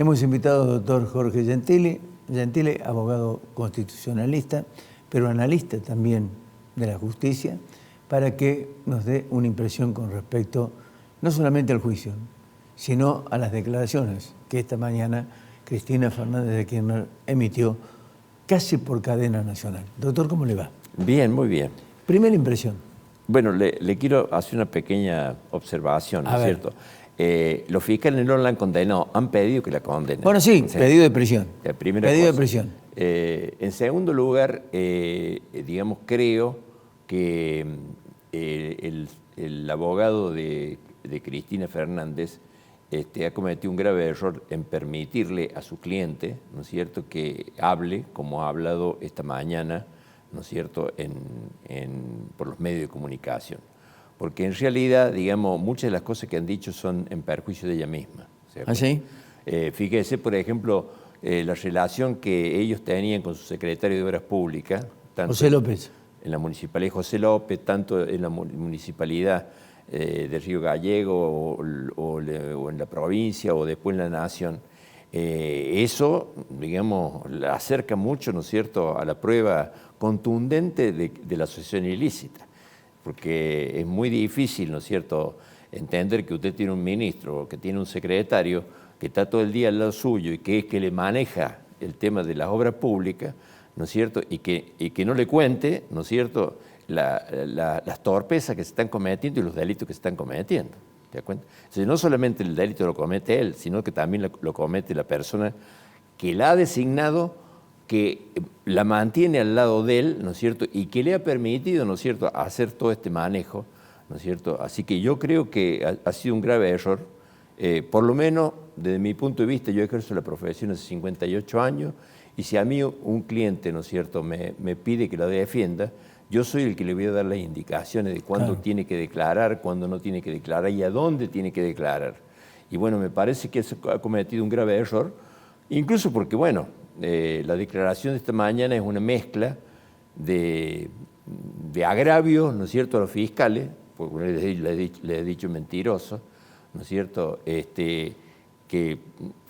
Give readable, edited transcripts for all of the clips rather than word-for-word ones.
Hemos invitado al doctor Jorge Gentile, abogado constitucionalista, pero analista también de la justicia, para que nos dé una impresión con respecto no solamente al juicio, sino a las declaraciones que esta mañana Cristina Fernández de Kirchner emitió casi por cadena nacional. Doctor, ¿cómo le va? Bien, muy bien. Primera impresión. Bueno, le quiero hacer una pequeña observación, ¿no es cierto? Los fiscales no la han condenado, han pedido que la condenen. Bueno, sí, pedido de prisión. Pedido de prisión. En segundo lugar, digamos, creo que el abogado de Cristina Fernández ha cometido un grave error en permitirle a su cliente, ¿no es cierto?, que hable como ha hablado esta mañana, ¿no es cierto?, por los medios de comunicación. Porque en realidad, digamos, muchas de las cosas que han dicho son en perjuicio de ella misma. ¿Ah, sí? Fíjese, por ejemplo, la relación que ellos tenían con su secretario de Obras Públicas. José López. En la municipalidad de José López, tanto en la municipalidad de Río Gallego o en la provincia o después en la nación. Eso, digamos, la acerca mucho, ¿no es cierto?, a la prueba contundente de la asociación ilícita, porque es muy difícil, ¿no es cierto?, entender que usted tiene un ministro, que tiene un secretario, que está todo el día al lado suyo y que es que le maneja el tema de las obras públicas, ¿no es cierto?, y que no le cuente, ¿no es cierto?, las torpezas que se están cometiendo y los delitos que se están cometiendo. ¿Te das cuenta? Entonces, no solamente el delito lo comete él, sino que también lo comete la persona que la ha designado, que la mantiene al lado de él, ¿no es cierto?, y que le ha permitido, ¿no es cierto?, hacer todo este manejo, ¿no es cierto? Así que yo creo que ha sido un grave error. Por lo menos, desde mi punto de vista, yo ejerzo la profesión hace 58 años, y si a mí un cliente, ¿no es cierto?, me pide que la defienda, yo soy el que le voy a dar las indicaciones de cuándo tiene que declarar, cuándo no tiene que declarar y a dónde tiene que declarar. Y bueno, me parece que se ha cometido un grave error, incluso porque, bueno, la declaración de esta mañana es una mezcla de agravios, ¿no es cierto?, a los fiscales, porque le he dicho mentiroso, ¿no es cierto?, que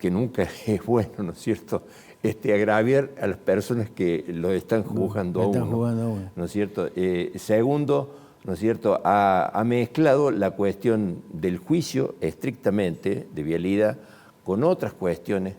nunca es bueno, ¿no es cierto?, agraviar a las personas que lo están juzgando a uno, ¿no es cierto? Segundo, ¿no es cierto?, ha mezclado la cuestión del juicio estrictamente de vialidad con otras cuestiones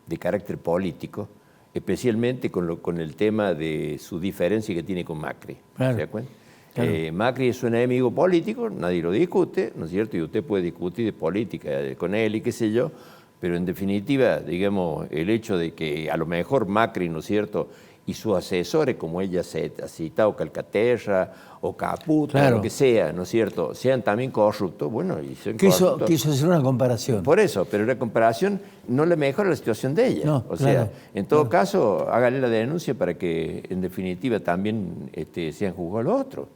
de carácter político, especialmente con el tema de su diferencia que tiene con Macri. Claro. ¿Se da cuenta? Claro. Macri es un enemigo político, nadie lo discute, ¿no es cierto? Y usted puede discutir de política con él y qué sé yo, pero en definitiva, digamos, el hecho de que a lo mejor Macri, ¿no es cierto?, y sus asesores, como ella ha citado, Calcaterra o Caputo, o lo que sea, ¿no es cierto?, sean también corruptos, bueno, y sean corruptos. Quiso hacer una comparación. Por eso, pero la comparación no le mejora la situación de ella. No, o sea, en todo caso, hágale la denuncia para que, en definitiva, también sean juzgados los otros.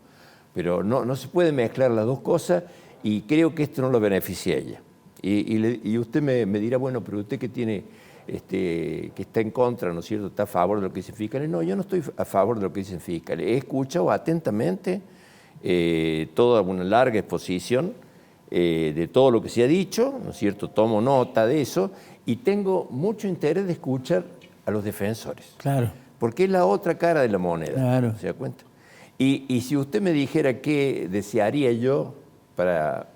Pero no se puede mezclar las dos cosas y creo que esto no lo beneficia a ella. Y usted me dirá, bueno, pero usted que tiene, que está en contra, ¿no es cierto?, está a favor de lo que dicen fiscales. No, yo no estoy a favor de lo que dicen fiscales. He escuchado atentamente toda una larga exposición de todo lo que se ha dicho, ¿no es cierto?, tomo nota de eso y tengo mucho interés de escuchar a los defensores. Claro. Porque es la otra cara de la moneda. Claro. ¿Se da cuenta? Y si usted me dijera qué desearía yo para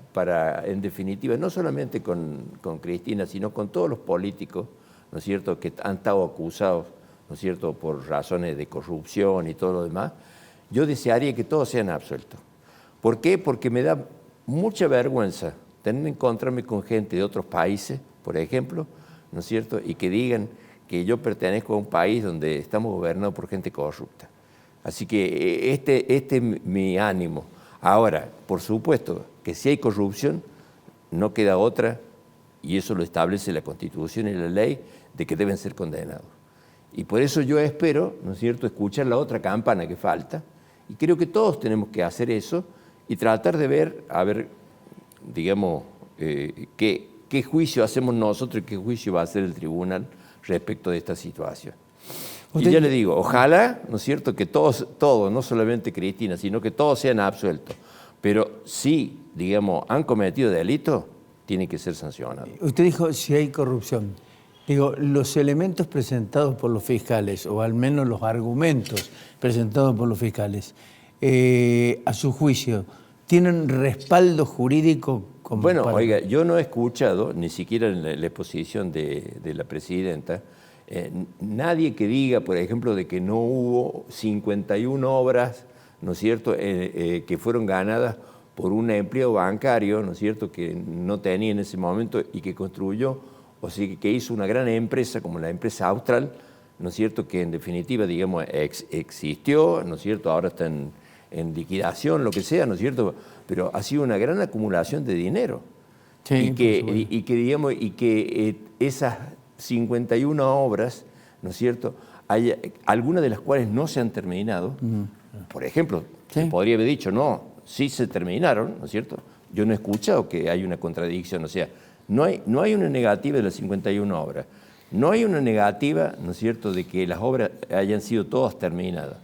en definitiva, no solamente con Cristina, sino con todos los políticos, ¿no es cierto?, que han estado acusados, ¿no es cierto?, por razones de corrupción y todo lo demás, yo desearía que todos sean absueltos. ¿Por qué? Porque me da mucha vergüenza tener que encontrarme con gente de otros países, por ejemplo, ¿no es cierto?, y que digan que yo pertenezco a un país donde estamos gobernados por gente corrupta. Así que este es mi ánimo. Ahora, por supuesto, que si hay corrupción, no queda otra, y eso lo establece la Constitución y la ley, de que deben ser condenados. Y por eso yo espero, ¿no es cierto?, escuchar la otra campana que falta, y creo que todos tenemos que hacer eso y tratar de ver, digamos, qué juicio hacemos nosotros y qué juicio va a hacer el tribunal respecto de esta situación. Y ya le digo, ojalá, ¿no es cierto?, que todos, no solamente Cristina, sino que todos sean absueltos. Pero si, digamos, han cometido delitos, tienen que ser sancionados. Usted dijo si hay corrupción. Digo, los elementos presentados por los fiscales, o al menos los argumentos presentados por los fiscales, a su juicio, ¿tienen respaldo jurídico? Bueno, oiga, yo no he escuchado, ni siquiera en la exposición de la presidenta, nadie que diga, por ejemplo, de que no hubo 51 obras, ¿no es cierto?, que fueron ganadas por un empleado bancario, ¿no es cierto?, que no tenía en ese momento y que construyó, o sea, que hizo una gran empresa como la empresa Austral, ¿no es cierto?, que en definitiva, digamos, existió, ¿no es cierto?, ahora está en liquidación, lo que sea, ¿no es cierto?, pero ha sido una gran acumulación de dinero. Sí, y que esas 51 obras, ¿no es cierto?, algunas de las cuales no se han terminado. Por ejemplo, se podría haber dicho, no, sí se terminaron, ¿no es cierto? Yo no he escuchado que hay una contradicción, o sea, no hay una negativa de las 51 obras, no hay una negativa, ¿no es cierto?, de que las obras hayan sido todas terminadas.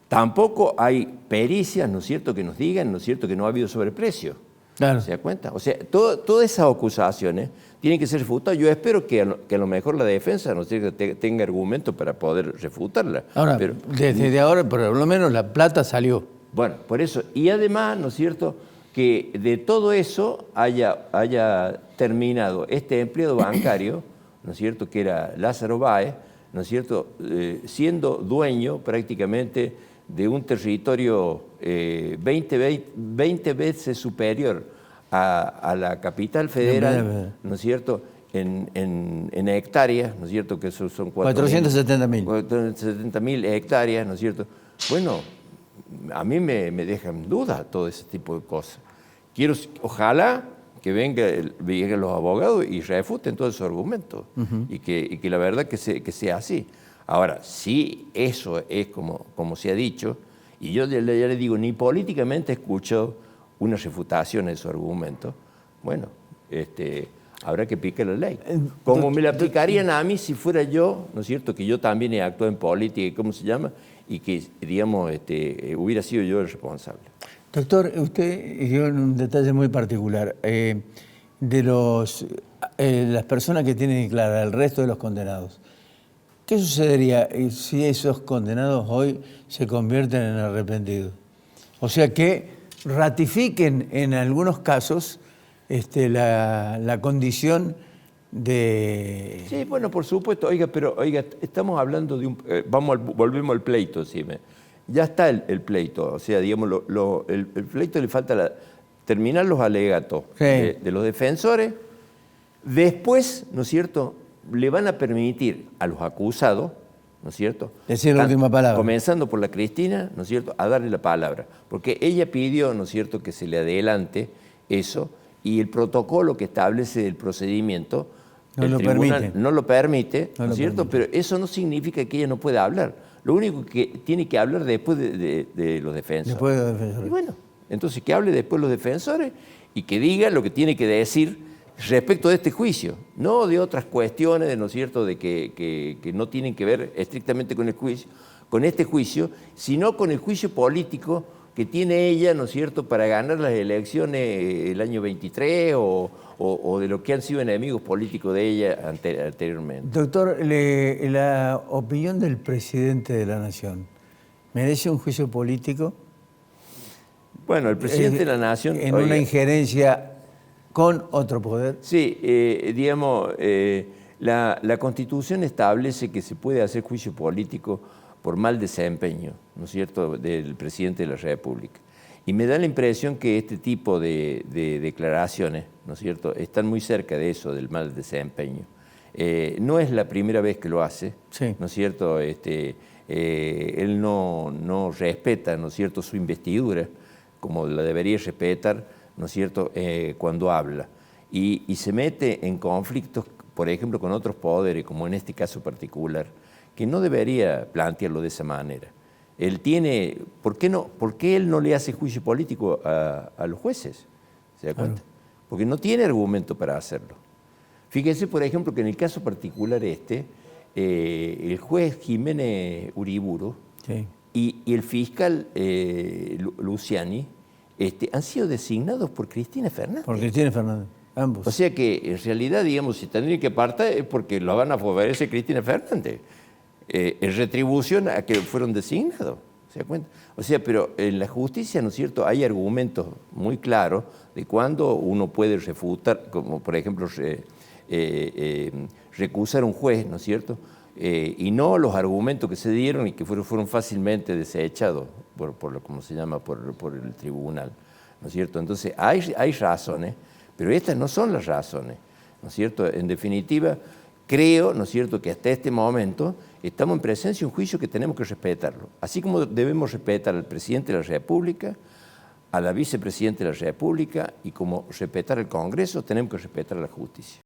Tampoco hay pericias, ¿no es cierto?, que nos digan, ¿no es cierto?, que no ha habido sobreprecio. Claro. ¿Se da cuenta? O sea, todas esas acusaciones tienen que ser refutadas. Yo espero que a lo mejor la defensa, ¿no es cierto?, tenga argumentos para poder refutarla. Ahora, pero, desde ahora, por lo menos la plata salió. Bueno, por eso. Y además, ¿no es cierto?, que de todo eso haya terminado este empleado bancario, ¿no es cierto?, que era Lázaro Báez, ¿no es cierto?, siendo dueño prácticamente de un territorio 20 veces superior a la capital federal, ¿no es cierto?, en hectáreas, ¿no es cierto?, que eso son 470.000. 470.000 hectáreas, ¿no es cierto? Bueno, a mí me deja en duda todo ese tipo de cosas. Ojalá que vengan los abogados y refuten todos esos argumentos, y que la verdad que sea así. Ahora, si eso es como se ha dicho, y yo ya le digo, ni políticamente escucho una refutación de esos argumentos, bueno, habrá que aplicar la ley. Como me la aplicarían a mí si fuera yo, ¿no es cierto?, que yo también he actuado en política, ¿cómo se llama? Y que, digamos, hubiera sido yo el responsable. Doctor, usted dio un detalle muy particular. De las personas que tienen que declarar, el resto de los condenados, ¿qué sucedería si esos condenados hoy se convierten en arrepentidos? O sea, que ratifiquen en algunos casos la condición de... Sí, bueno, por supuesto. Oiga, pero estamos hablando de volvemos al pleito, ¿sí? Ya está el pleito, o sea, digamos, el pleito le falta terminar los alegatos de los defensores. Después, ¿no es cierto?, le van a permitir a los acusados, ¿no es cierto?, decir la última palabra. Comenzando por la Cristina, ¿no es cierto?, a darle la palabra. Porque ella pidió, ¿no es cierto?, que se le adelante eso, y el protocolo que establece el procedimiento, el tribunal no lo permite, ¿no es cierto?, pero eso no significa que ella no pueda hablar. Lo único que tiene que hablar después de los defensores. Después de los defensores. Y bueno, entonces que hable después los defensores y que diga lo que tiene que decir respecto de este juicio, no de otras cuestiones, ¿no es cierto?, de que no tienen que ver estrictamente con el juicio, con este juicio, sino con el juicio político que tiene ella, ¿no es cierto?, para ganar las elecciones el año 23 o de lo que han sido enemigos políticos de ella anteriormente. Doctor, la opinión del presidente de la Nación, ¿merece un juicio político? Bueno, el presidente de la Nación... En una injerencia con otro poder. Sí, digamos, la Constitución establece que se puede hacer juicio político por mal desempeño, ¿no es cierto?, del presidente de la República. Y me da la impresión que este tipo de declaraciones, ¿no es cierto?, están muy cerca de eso, del mal desempeño. No es la primera vez que lo hace, sí, ¿no es cierto? Él no respeta, ¿no es cierto?, su investidura, como la debería respetar, ¿no es cierto?, cuando habla. Y se mete en conflictos, por ejemplo, con otros poderes, como en este caso particular, que no debería plantearlo de esa manera. Él tiene, ¿por qué él no le hace juicio político a los jueces? ¿Se da cuenta? Claro. Porque no tiene argumento para hacerlo. Fíjense, por ejemplo, que en el caso particular el juez Jiménez Uriburu, sí, y el fiscal Luciani han sido designados por Cristina Fernández. Por Cristina Fernández. Ambos. O sea que en realidad, digamos, si tendrían que apartar es porque lo van a favorecer Cristina Fernández. En retribución a que fueron designados. ¿Se da cuenta? O sea, pero en la justicia, ¿no es cierto?, hay argumentos muy claros de cuándo uno puede refutar, como por ejemplo recusar a un juez, ¿no es cierto?, y no los argumentos que se dieron y que fueron fácilmente desechados por ¿cómo se llama?, por el tribunal, ¿no es cierto? Entonces, hay razones, pero estas no son las razones, ¿no es cierto? En definitiva, creo, ¿no es cierto?, que hasta este momento estamos en presencia de un juicio que tenemos que respetarlo. Así como debemos respetar al presidente de la República, a la vicepresidenta de la República, y como respetar al Congreso, tenemos que respetar a la justicia.